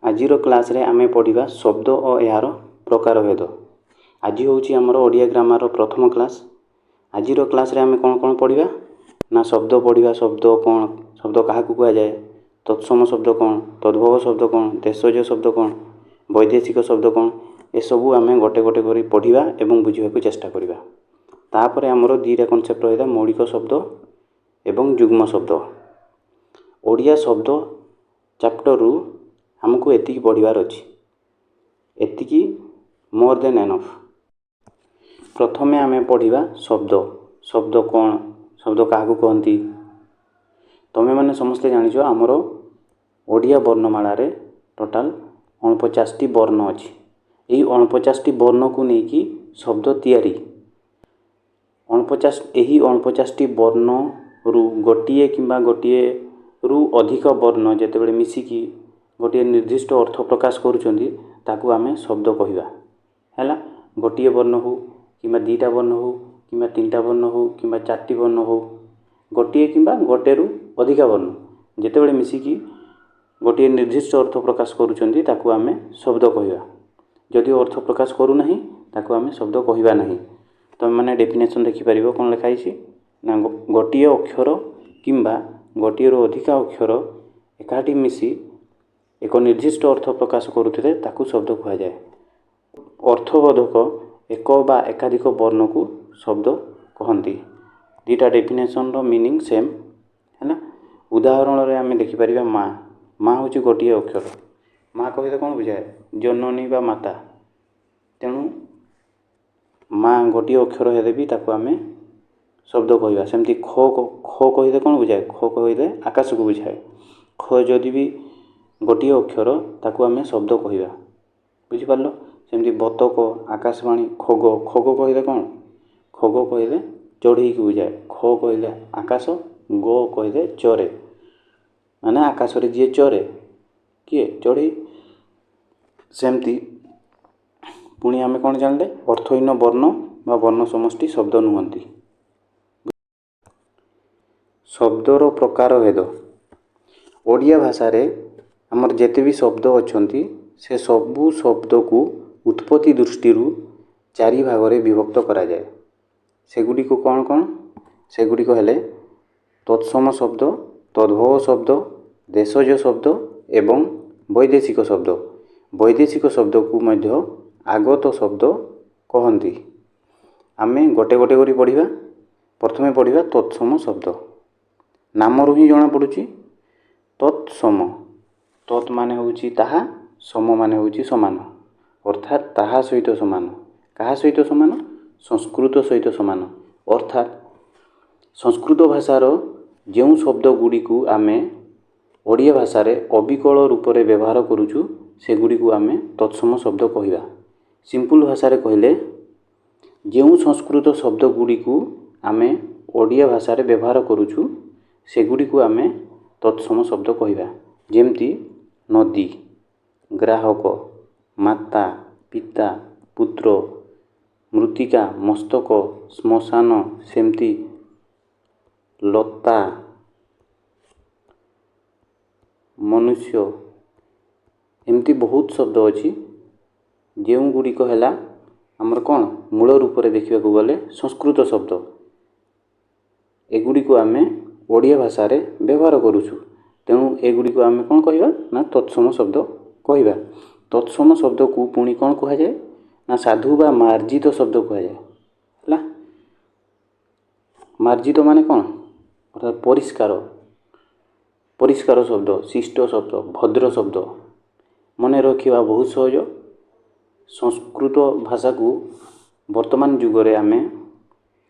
आजिर class रे आमे पढ़िबा शब्द और यार प्रकारभेद। आज हूँ आमर ओडिया ग्रामर प्रथम क्लास। आजिर क्लास रे आमे कौन कौन पढ़िबा ना शब्द पढ़िबा। शब्द कौन, शब्द क्या कह जाए, तत्सम शब्द कौन, तद्भव शब्द कौन, देशज शब्द कौन, वैदेशिक शब्द कौन, ए सबू आमे गोटे गोटे करी पढ़िबा एवं बुझिबाकू चेष्टा करिबा। तापर आमर दुईटा कनसेप्ट रहिला, मौलिक शब्द एवं युग्म शब्द। ओडिया शब्द चैप्टर रु हमको एतिकी पढ़िबार अछि, एतिकी मोर देन एनफ। प्रथमे आमे पढ़िबा शब्द। शब्द कौन, शब्द क्या कहती। तमे मैंने समस्ते जानिछ आमर ओडिया वर्णमाला रे टोटाल 49 वर्ण अछि। यही 49 वर्ण को लेकिन शब्द तैयारी। 49 वर्ण रु गोटे किंबा गोटे रु अधिक वर्ण जेतेबेले मिसिकी गोटे निर्दिष्ट अर्थ प्रकाश करूछंती ताकू आमे शब्द कहिबा। हैला गोटे वर्ण हो किंबा दीटा वर्ण हो किंबा तीनटा वर्ण हो किंबा चारटी वर्ण हो, गोटे किंबा गोटे रु अधिक वर्ण जेतेबेले मिसिकी गोटे निर्दिष्ट अर्थ प्रकाश करूछंती ताकू आमे शब्द कहिबा। जदि अर्थ प्रकाश करू नाही ताकू आमे शब्द कहिबा नाही। तमे माने डेफिनेशन देखि परिबो कोन लिखा हिछि ना गोटे अक्षर किंबा गोटे रु अधिक अक्षर एकाठी मिसी एक निर्दिष्ट अर्थ प्रकाश करुथिले ताकू शब्द कहा जाए। अर्थबोधक एक बा एकाधिक वर्ण को शब्द कहती। दीटा डेफिनेशन रो मीनिंग सेम है। उदाहरण रे आमे देखि परिबा माँ। माँ होची गोटे अक्षर। माँ कहिले कौन बुझाए, जननी बा माता। तेणु माँ गोटे अक्षर हेले भी ताकू आमे शब्द कहवा। सेमती खो कहिले कौन बुझाए, खो कहिले आकाश को बुझाए। ख जदि भी गोटे अक्षर ताकू आमे शब्द कहवा, बुझिपारल। सेमती बतक, आकाशवाणी, खग। खग कहिले कौन, खग कहिले चढ़ई को बुझाए। ख कहिले आकाश, ग कहिले चरे, माने आकाश रे जी चरे किए चढ़ई। सेमती पुणी आमे कौन जानले, अर्थहीन वर्ण बा वर्ण समष्टि शब्द नुहंती। शब्दर प्रकारभेद। ओडिया भाषा रे आमर जेते भी शब्द अछंती से सबू शब्द को उत्पत्ति दृष्टि चारि भाग रे विभक्त करा जाए। सेगुडी को कौन कौन, सेगुडी को हेले तत्सम शब्द, तद्भव शब्द, देशज शब्द एवं वैदेशिक शब्द। वैदेशिक शब्द को मध्य आगत शब्द कहती। आमे गोटे गोटे करी पढ़िबा। प्रथमे पढ़िबा तत्सम शब्द। नामरू ही जना पड़ुची तत्सम। तत् माने होउची ताहा, सम माने होउची समान, अर्थात ताहा सहित समान। कहा सहित समान, संस्कृत सहित समान। अर्थात संस्कृत भाषार जो शब्द गुड़ी को आमे ओडिया भाषा रे अविकल रूप रे व्यवहार करूछु से गुड़ी को आमे तत्सम शब्द कहिबा। सिंपल भाषा रे कहले जो संस्कृत शब्द गुड़ी को आमे ओडिया भाषा रे व्यवहार करूछु से गुड़ी को आमे तत्सम शब्द कहिबा। जेमती नदी, ग्राहक, माता, पिता, पुत्र, मृत्तिका, मस्तक, श्मशान, सेमती लता, मनुष्य, एमती बहुत शब्द अच्छी जो गुड़िक है आमर कौन मूल रूप से देखा गले संस्कृत शब्द। एगुड़ी को आमे ओडिया भाषा रे व्यवहार करूछु। तेणु एगुड़ी को आमे कौन कहिबा ना तत्सम शब्द कहिबा। तत्सम शब्द को पुणी कौन कहा जाए ना साधु बा मार्जित शब्द कहा जाए। है मार्जित माने कौन, अर्थात परिष्कार, परिष्कार शब्द, शिष्ट शब्द, भद्र शब्द। मने रखिबा बहुत सहज। संस्कृत भाषा को वर्तमान युग रे आमे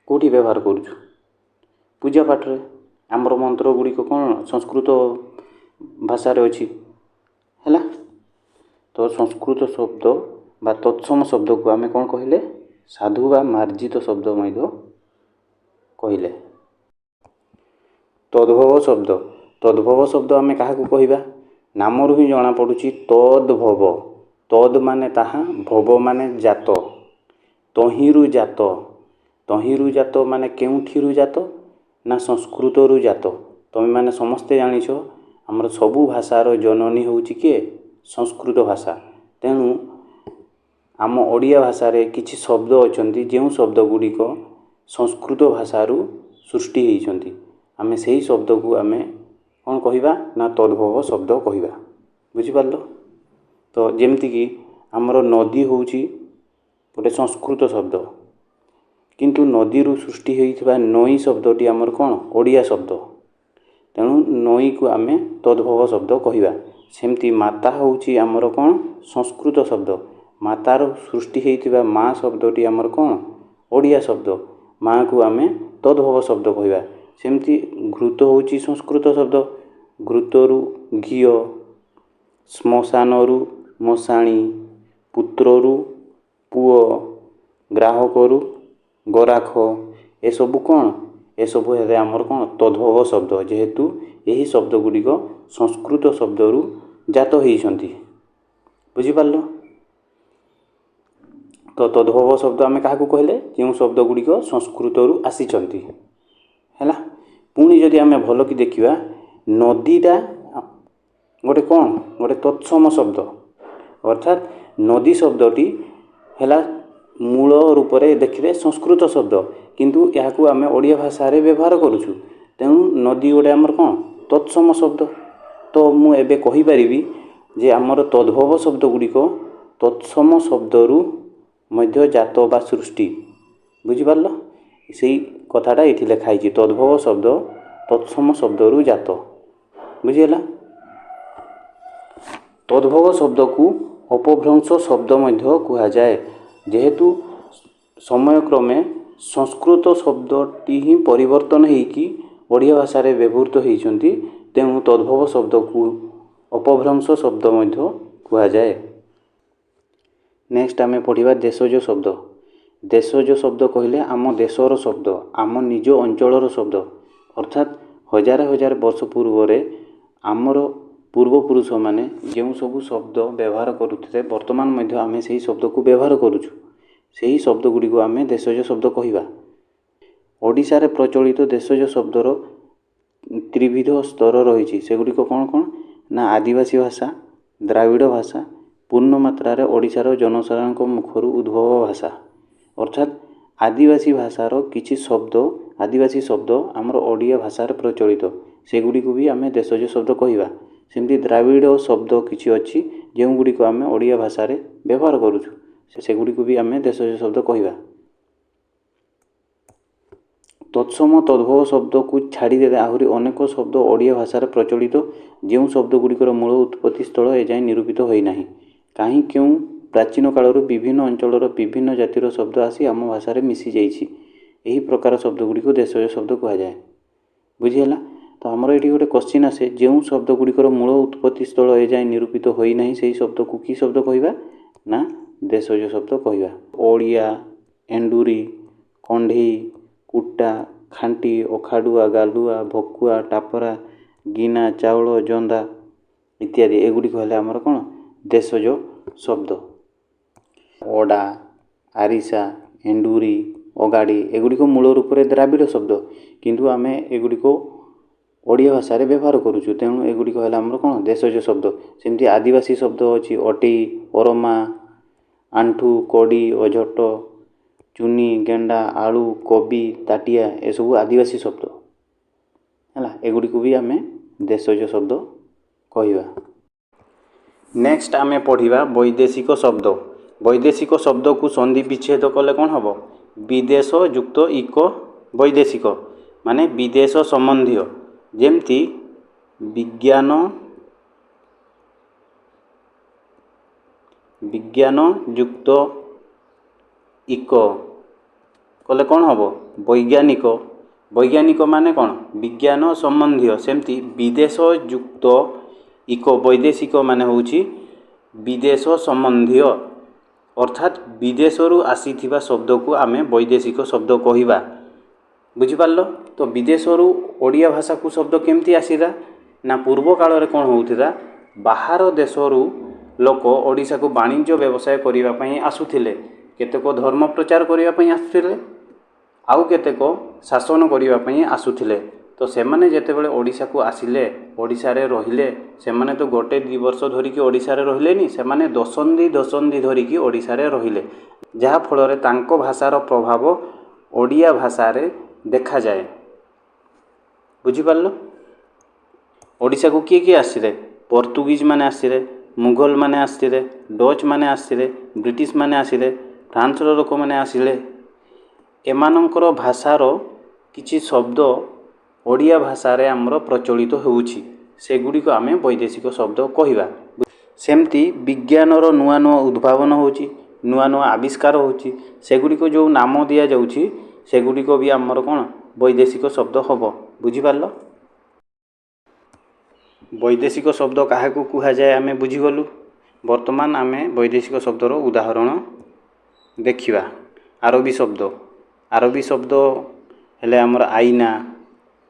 कोठी व्यवहार करूछु, पूजा पाठ रे। आमर मंत्र गुड़िक कौन संस्कृत भाषा रे अछि हैला। तो संस्कृत शब्द बा तत्सम शब्द को आमे कौन कहिले साधु बा मार्जित शब्द मध्य कहिले। तद्भव शब्द। तद्भव शब्द आमे काहा को कहिबा, नामरू ही जना पड़ुची तद्भव। तद माने ताहा, भव माने जात, तहिरु जात। तहिरु जात माने केउठिरु जात ना संस्कृत रु जात। तमे माने समस्ते जानिछ हमर सबु भाषार जननी होउची किए संस्कृत भाषा। तेणु आम ओडिया भाषा किछि शब्द अछंती ଯେଉଁ शब्द गुड़िक संस्कृत भाषारू सृष्टि होइछंती। आमे सेही शब्द को आमे कौन कहिबा ना तद्भव शब्द कहिबा। बुझिपारलो? तो जेमती कि आमर नदी होउची गोटे संस्कृत शब्द, किंतु नदी रू सृष्टि होइथिबा नई शब्दटी आमर कौन ओडिया शब्द। तेणु नई को आमे तद्भव शब्द कहिबा। सेमती माता होउची आमर कौन संस्कृत शब्द, मातार सृष्टि होइथिबा माँ शब्दटी आमर कौन ओडिया शब्द, माँ को आमे तद्भव शब्द कहिबा। सेमती घृत होउची संस्कृत शब्द, घृतरू घिओ, श्मशानरू मशाणी, पुत्ररू पुओ, ग्राहकरू गराख, ए सबु कौन ए सबु हेले आमर कौन तद्भव शब्द, जेहेतु यही शब्द गुड़िक संस्कृत शब्दरू जात होइछंती। बुझिपारलो? तो तद्भव शब्द आमे काहाकू कहले ଯେଉଁ शब्द गुड़िक संस्कृतरू आसीचंती हैला। पुणी जदि आमे भल कि देखिबा नदीटा गोटे कौन गोटे तत्सम शब्द, अर्थात नदी शब्दटी हैला मूल रूप रे देखिले संस्कृत शब्द, किंतु याकू आमे ओडिया भाषा रे व्यवहार करूछु। तेणु नदी गोटे आमर कौन तत्सम शब्द। तो मु एबे कहि परिबी जे आमर तद्भव शब्द गुड़िक तत्सम शब्दरू मध्य जात बा सृष्टि। बुझिपारलो? सेही कथाटा एठी लेखा आइछि, तद्भव शब्द तत्सम शब्दरू जात। बुझिहेला? तद्भव शब्द को अपभ्रंश शब्द मध्य कुहा जाए, जेहेतु समय क्रमे संस्कृत शब्दटी ही परिवर्तन होइकि ओडिया भाषा रे व्यवहृत होइछंती। तेणु तद्भव शब्द को अपभ्रंश शब्द मध्य कुहा जाए। नेक्स्ट आमे पढ़िबा देशज शब्द। देशज शब्द कहले आम देशर शब्द, आम निज अंचलर शब्द, अर्थात हजार हजार वर्ष पूर्व रे आमर पूर्वपुरुष माने ଯେଉଁ ସବୁ शब्द व्यवहार କରୁଥିଲେ ବର୍ତ୍ତମାନ ମଧ୍ୟ ଆମେ ସେହି ଶବ୍ଦକୁ ବ୍ୟବହାର କରୁଛୁ। ସେହି ଶବ୍ଦ ଗୁଡ଼ିକୁ ଆମେ ଦେଶଜ ଶବ୍ଦ କହିବା। ଓଡ଼ିଶାରେ ପ୍ରଚଳିତ ଦେଶଜ ଶବ୍ଦର ତ୍ରିବିଧ ସ୍ତର ରହିଛି। ସେଗୁଡ଼ିକ କ'ଣ କ'ଣ ନା ଆଦିବାସୀ ଭାଷା, ଦ୍ରାବିଡ଼ ଭାଷା, ପୂର୍ଣ୍ଣ ମାତ୍ରାରେ ଓଡ଼ିଶାର ଜନସାଧାରଣଙ୍କ ମୁଖରୁ ଉଦ୍ଭବ ଭାଷା। ଅର୍ଥାତ୍ ଆଦିବାସୀ ଭାଷାର କିଛି ଶବ୍ଦ, ଆଦିବାସୀ ଶବ୍ଦ ଆମର ଓଡ଼ିଆ ଭାଷାରେ ପ୍ରଚଳିତ, ସେଗୁଡ଼ିକୁ ବି ଆମେ ଦେଶଜ ଶବ୍ଦ କହିବା। ସେମିତି ଦ୍ରାବିଡ଼ ଶବ୍ଦ କିଛି ଅଛି ଯେଉଁଗୁଡ଼ିକ ଆମେ ଓଡ଼ିଆ ଭାଷାରେ ବ୍ୟବହାର କରୁଛୁ, ସେଗୁଡ଼ିକୁ ବି ଆମେ ଦେଶଜ ଶବ୍ଦ କହିବା। ତତ୍ସମ ତଦ୍ଭବ ଶବ୍ଦକୁ ଛାଡ଼ିଦେଲେ ଆହୁରି ଅନେକ ଶବ୍ଦ ଓଡ଼ିଆ ଭାଷାରେ ପ୍ରଚଳିତ, ଯେଉଁ ଶବ୍ଦଗୁଡ଼ିକର ମୂଳ ଉତ୍ପତ୍ତି ସ୍ଥଳ ଏଯାଏଁ ନିରୂପିତ ହୋଇନାହିଁ। କାହିଁ କେଉଁ ପ୍ରାଚୀନ କାଳରୁ ବିଭିନ୍ନ ଅଞ୍ଚଳର ବିଭିନ୍ନ ଜାତିର ଶବ୍ଦ ଆସି ଆମ ଭାଷାରେ ମିଶିଯାଇଛି। ଏହି ପ୍ରକାର ଶବ୍ଦଗୁଡ଼ିକୁ ଦେଶଜ ଶବ୍ଦ କୁହାଯାଏ। ବୁଝିହେଲା? ତ ଆମର ଏଠି ଗୋଟେ କ୍ୱେଶ୍ଚିନ୍ ଆସେ, ଯେଉଁ ଶବ୍ଦଗୁଡ଼ିକର ମୂଳ ଉତ୍ପତ୍ତି ସ୍ଥଳ ଏଯାଏଁ ନିରୂପିତ ହୋଇନାହିଁ ସେହି ଶବ୍ଦକୁ କି ଶବ୍ଦ କହିବା ନା ଦେଶଜ ଶବ୍ଦ କହିବା। ଓଡ଼ିଆ, ଏଣ୍ଡୁରି, କଣ୍ଢେଇ, କୁଟା, ଖାଣ୍ଟି, ଅଖାଡ଼ୁଆ, ଗାଲୁଆ, ଭକୁଆ, ଟାପରା, ଗିନା, ଚାଉଳ, ଜନ୍ଦା ଇତ୍ୟାଦି ଏଗୁଡ଼ିକ ହେଲେ ଆମର କ'ଣ ଦେଶଜ ଶବ୍ଦ। ଅଡ଼ା, ଆରିସା, ଏଣ୍ଡୁରି, ଅଗାଡ଼ି ଏଗୁଡ଼ିକ ମୂଳ ରୂପରେ ଦ୍ରାବିଡ଼ ଶବ୍ଦ, କିନ୍ତୁ ଆମେ ଏଗୁଡ଼ିକ ଓଡ଼ିଆ ଭାଷାରେ ବ୍ୟବହାର କରୁଛୁ। ତେଣୁ ଏଗୁଡ଼ିକ ହେଲା ଆମର କ'ଣ ଦେଶଜ ଶବ୍ଦ। ସେମିତି ଆଦିବାସୀ ଶବ୍ଦ ଅଛି ଅଟେଇ, ଅରମା, ଆଣ୍ଠୁ, କଡ଼ି, ଅଝଟ, ଚୁନି, ଗେଣ୍ଡା, ଆଳୁ, କବି, ତାଟିଆ ଏସବୁ ଆଦିବାସୀ ଶବ୍ଦ ହେଲା। ଏଗୁଡ଼ିକୁ ବି ଆମେ ଦେଶଜ ଶବ୍ଦ କହିବା। ନେକ୍ସଟ ଆମେ ପଢ଼ିବା ବୈଦେଶିକ ଶବ୍ଦ। ବୈଦେଶିକ ଶବ୍ଦକୁ ସନ୍ଧି ବିଚ୍ଛେଦ କଲେ କ'ଣ ହେବ? ବିଦେଶ ଯୁକ୍ତ ଇକ ବୈଦେଶିକ, ମାନେ ବିଦେଶ ସମ୍ବନ୍ଧୀୟ। ଯେମିତି ବିଜ୍ଞାନ ଯୁକ୍ତ ଇକ କଲେ କ'ଣ ହେବ? ବୈଜ୍ଞାନିକ। ବୈଜ୍ଞାନିକ ମାନେ କ'ଣ? ବିଜ୍ଞାନ ସମ୍ବନ୍ଧୀୟ। ସେମିତି ବିଦେଶ ଯୁକ୍ତ ଇକ ବୈଦେଶିକ ମାନେ ହେଉଛି ବିଦେଶ ସମ୍ବନ୍ଧୀୟ, ଅର୍ଥାତ୍ ବିଦେଶରୁ ଆସିଥିବା ଶବ୍ଦକୁ ଆମେ ବୈଦେଶିକ ଶବ୍ଦ କହିବା। ବୁଝିପାରିଲ? ତ ବିଦେଶରୁ ଓଡ଼ିଆ ଭାଷାକୁ ଶବ୍ଦ କେମିତି ଆସିଲା ନା ପୂର୍ବ କାଳରେ କ'ଣ ହେଉଥିଲା, ବାହାର ଦେଶରୁ ଲୋକ ଓଡ଼ିଶାକୁ ବାଣିଜ୍ୟ ବ୍ୟବସାୟ କରିବା ପାଇଁ ଆସୁଥିଲେ। କେତେକ ଧର୍ମ ପ୍ରଚାର କରିବା ପାଇଁ ଆସୁଥିଲେ, ଆଉ କେତେକ ଶାସନ କରିବା ପାଇଁ ଆସୁଥିଲେ। ତ तो सेमाने जेतेबेले ओडिशा को आसिले ओडिशारे रहिले सेमाने तो गोटे 2 वर्ष धरिकी ओडिशारे रहिलेनी सेमाने दशंधि धरिकी ओडिशारे रहिले जहा फଳରେ तांको भाषार प्रभाव ओडिया भाषारे देखा जाए। बुझी पारलो? ओडिशा को किए किए आसिले? पोर्तुगीज माने आसिले, मुगल माने आसिले, डच माने आसिले, ब्रिटिश माने आसिले, फ्रांस रो लोक माने आसिले। एमानंकर भाषार किछि शब्द ओडिया भाषारे आमर प्रचलित होउछि सेगुड़िक आमे वैदेशिक शब्द कहिबा। सेमती विज्ञानर नुआ नुआ उद्भावन होउछि, नुआ नुआ आविष्कार होउछि, सेगुड़िक जो नाम दिया जाउछि सेगुड़िक भी आमर कोन वैदेशिक शब्द हबो। बुझी पारलो? वैदेशिक शब्द काहाकू कुहा जाए आमे बुझी गलु। वर्तमान आमे वैदेशिक शब्दर उदाहरण देखिबा। आरबी शब्द हेले आमर आईना,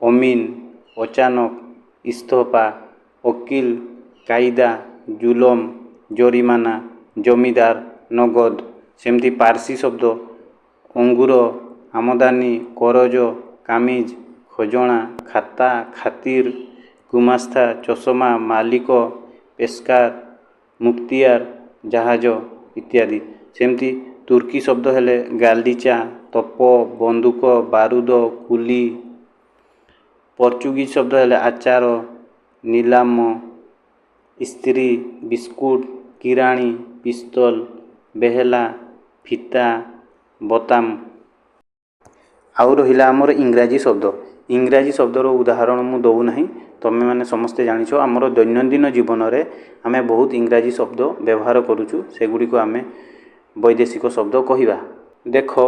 अमीन, अचानक, इस्तफा, वकील, कायदा, जुलम, जरिमाना, जमीदार, नगद। सेमती पारसी शब्द अंगूर, आमदानी, करज, कामिज, खजणा, खाता, खातिर, गुमास्ता, चषमा, मालिक, पेशकार, मुक्तियार, जहाज इत्यादि। सेमती तुर्की शब्द हेले गालिचा, तप, बंदूक, बारूद, कुली। पोर्चुगीज शब्द हेले आचार, नीलाम, स्त्री, बिस्कुट, किराणी, पिस्तल, बेहेला, फिता, बोताम। आउ रहिला आमर इंग्राजी शब्दर उदाहरण मु दउ नहीं। तमे माने समस्ते जानिछ आमर दैनंदिन जीवन रे आमे बहुत इंग्राजी शब्द व्यवहार करूछु सेगुडी को आमे वैदेशिक शब्द कहिबा। देखो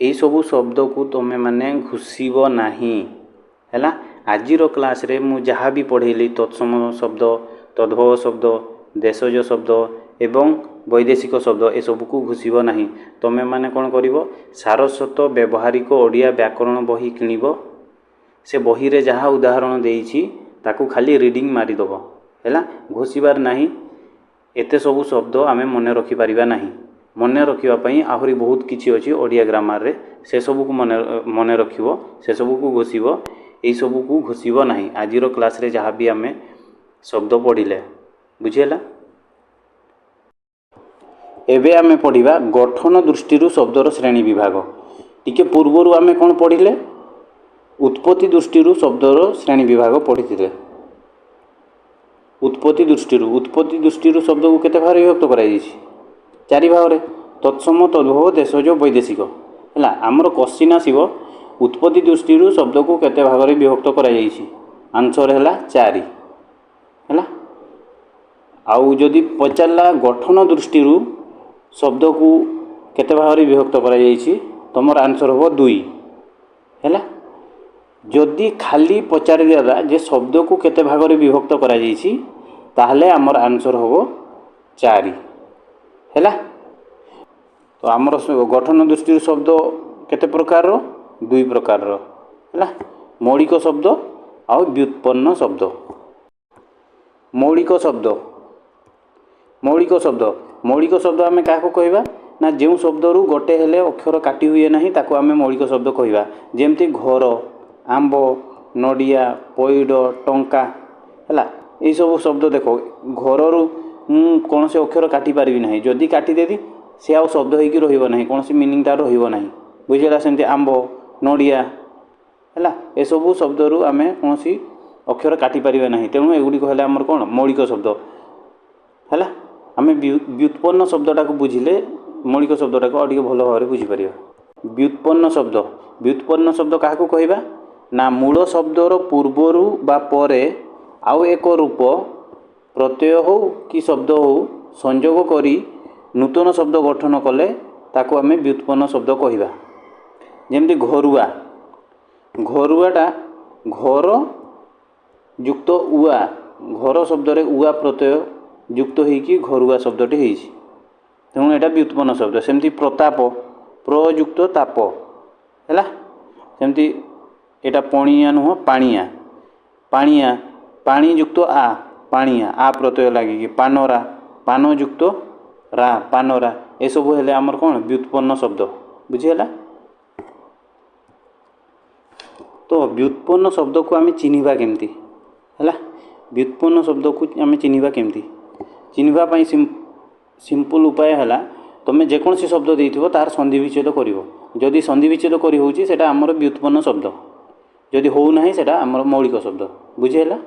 एई सबु शब्द को तमे माने घुसीबो नहीं हैला। आजिर क्लास रे मु जहाँ भी पढ़ेली तत्सम शब्द, तद्भव शब्द, देशज शब्द एवं वैदेशिक शब्द ए सब को घुसीबो नहीं। तमे माने कोन करिवो सारस्वत व्यवहारिक ओडिया व्याकरण बही किनिबो। से बही रे जहाँ उदाहरण देइछि ताकू खाली रीडिंग मारी दबो हैला। घोषिबार नहीं। एते सबु शब्द आमे मने रखि परिबा नहीं। मने रखिबा पई आहुरी बहुत किछि अछि ओडिया ग्रामर रे से सबु को मने रखिबो, से सबु को घोषिबो, एई सबु को घोषिबो नहीं। आजिरो क्लास रे जहाँ भी आमे शब्द पढ़िले बुझिएला। एबे आमे पढ़िबा गठन दृष्टि शब्दर श्रेणी विभाग। टिके पूर्वरु आमे कोन पढ़िले उत्पत्ति दृष्टि शब्दर श्रेणी विभाग पढ़िथिले। उत्पत्ति दृष्टि शब्द को केते भाग विभक्त करा जायछि? 4 भाग रे तत्सम, तद्भव, देशज, वैदेशिक हैला। हमर क्वेश्चन आसीबो उत्पत्ति दृष्टि शब्द को केते भाग रे विभक्त करा जायछि? आंसर हैला 4 हैला। आउ जदि पचारला गठन दृष्टि शब्द को केते भाग रे विभक्त करा जायछि तमर आंसर हो 2 हैला। जदि खाली पचारि दिया जे शब्द को केते भाग रे विभक्त करा जायछि ताहले हमर आंसर हो 4 हैला। तो आमर गठन दृष्टि शब्द केते प्रकार रो? 2 प्रकार रो हैला। मौलिक शब्द आउ व्युत्पन्न शब्द। मौलिक शब्द आमे काको कहबा ना जेउ शब्द रु गोटे हेले अक्षर काटी हुए नहीं ताको आमे मौलिक शब्द कहबा। जेमति घर, आंब, नडिया, पैड, टंका हैला। एई सब शब्द देखो घर रु कौन से अक्षर काटी पारिबी नहीं। जदि काटी देदी से आउ शब्द होइकी रहिबो नहीं, कौन से मीनिंग तार रहिबो नहीं। बुझिला? सेमति आंब, नडिया हैला ए सब शब्द रु आमे कौन सी अक्षर काटी पारिबे नहीं। तेणु एगुडी कहले हमर कोन मौलिक शब्द हैला। आमे व्युत्पन्न शब्दटा को बुझिले मौलिक शब्दटा को अधिक भल भाव बुझी पारिबा। व्युत्पन्न शब्द काहाकू कहबा ना मूल शब्दर पूर्वरु बा परे आउ एक रूप प्रत्यय हो कि शब्द हो संयोग करी नूतन शब्द गठन कले ताको आमे व्युत्पन्न शब्द कहबा। जेमति घरुआटा घर युक्त उआ, घर शब्द रे उआ प्रत्यय युक्त होइकी घरुआ शब्दटी होइछि। तेणु एटा व्युत्पन्न शब्द। सेमति प्रताप, प्रयुक्त ताप हैला। सेमति एटा पणिया नुह पाणिया, पाणिया पाणी युक्त आ, पाणिया आ प्रत्यय लागिकी पानरा, पान युक्त रा, पानरा ए सब हेले हमर कोन व्युत्पन्न शब्द। बुझिहेला? तो व्युत्पन्न शब्द को आम चिन्हवा केमती है व्युत्पन्न शब्द को आम चिन्हवा केमती चिन्हवाई सिंपल उपाय है तुम जेकोसी शब्द देथिबो तार संधि विच्छेद करिवो जदि संधि विच्छेद करी होउची सेटा हमर व्युत्पन्न शब्द जदि हो नाही सेटा हमर मौलिक शब्द बुझेला।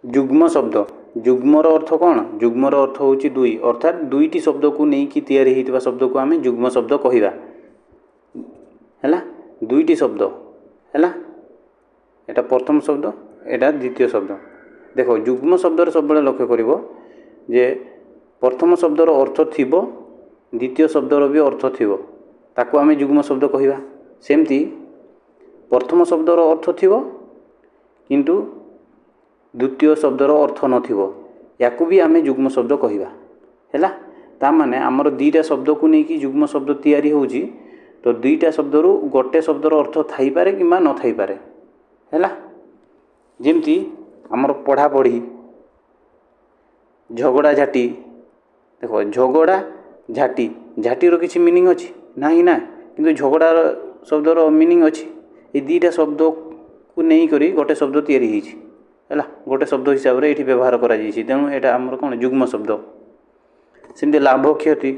जुग्म शब्द जुग्मर अर्थ कौन जुग्मर अर्थ होउची दुई अर्थात दुईटी शब्द को नेकी तैयारी होइतिबा शब्द को आम जुग्म शब्द कहिबा है दुईटी शब्द है एटा प्रथम शब्द एटा द्वितीय शब्द देखो जुग्म शब्द सब लक्ष्य करिवो जे प्रथम शब्दर अर्थ थिबो द्वितीय शब्दर भी अर्थ थिबो ताको आम जुग्म शब्द कहिबा सेमती प्रथम शब्दर अर्थ थिबो किंतु द्वितीय शब्दर अर्थ नथिबो याकू भी आम जुग्म शब्द कहिबा हैला ता माने हमर दुईटा शब्द को नेकी जुग्म शब्द तैयारी होउची तो दुईटा शब्दरू गोटे शब्दर अर्थ थाई पारे किंबा न थाई पारे हैला जेमती हमर पढ़ा पढ़ी झगड़ा झाटी देखो झगड़ा झाटी झाटीर किसी मीनिंग अच्छी नहीं ना किंतु झगड़ा शब्दर मीनिंग अच्छी ये दुईटा शब्द को नहीं करी गोटे शब्द तैयारी होइछि है गोटे शब्द हिसाब से ये व्यवहार करा तेणु यहाँ आमर कौन जुग्म शब्द सेमती लाभ क्षति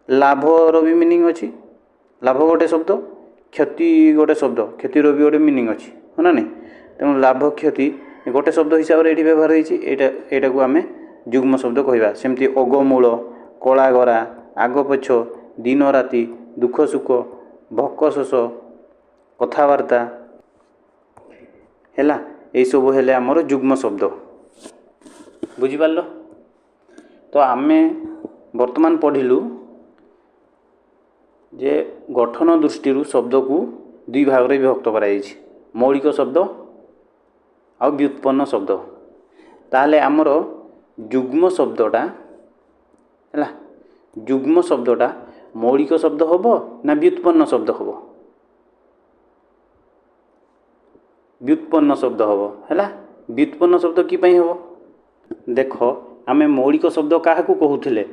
लाभर भी मीनिंग अच्छी लाभ गोटे शब्द क्षति गोटे शब्द क्षतिर भी गोटे मीनिंग अच्छी है ना नहीं तेणु लाभ क्षति गोटे शब्द हिसाब से ये व्यवहार होटा को आम जुग्म शब्द कहवा सेमती अगमूल कलागरा आग पछ दिन राति दुख सुख भक शोष कथबार्ता है यही सब हेले आमर जुग्म शब्द बुझिपार तो आम वर्तमान पढ़िलु जे गठन दृष्टि शब्द को दुई भाग में विभक्त कराई मौलिक शब्द आ व्युत्पन्न शब्द ताहले आमर जुग्म शब्दटा है जुग्म शब्दटा मौलिक शब्द हम ना व्युत्पन्न शब्द हम व्युत्पन्न शब्द हम है व्युत्पन्न शब्द कि हम देख आम मौलिक शब्द क्या कहूले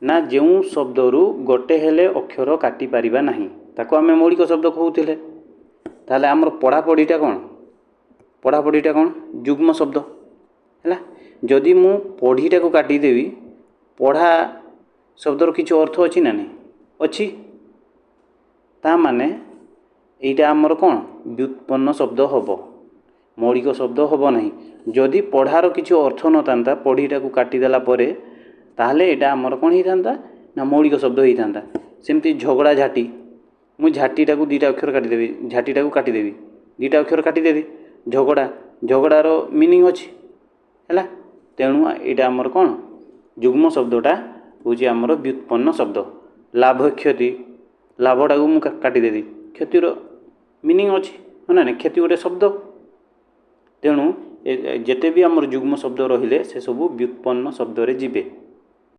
ना जो शब्दरू गोटे हेले अक्षर काटी पारिबा नहीं ताको आम मौलिक शब्द कहूले ताहले आमर पढ़ापढ़ीटा कौन जुग्म शब्द है जदि मु पढ़ीटा को काटिदेवी पढ़ा शब्दर किसी अर्थ अच्छी ना नहीं अच्छी ता माने एटा आमर कौन व्युत्पन्न शब्द हम मौलिक शब्द हम नहीं जदि पढ़ार किसी अर्थ न था पढ़ीटा को काटिदेला परे ताहले एटा आमर कौन होता ना मौलिक शब्द होता सेमती झगड़ा झाटी मु झाटीटा को दुईटा अक्षर काटिदेवी झाटीटा को काटिदेवी दुईटा अक्षर काटिदेवी झगड़ा झगड़ार मीनिंग अच्छी है तेणु यहाँ आमर कौन जुग्म शब्दटा हूँ आमर व्युत्पन्न शब्द लाभ क्षति लाभटा को मुझे काटिदेवी क्षतिर मीनिंग अच्छी है ना क्षति गोटे शब्द तेणु जेते भी आमर जुग्म शब्द रहिले से सब व्युत्पन्न शब्द रे जीवे।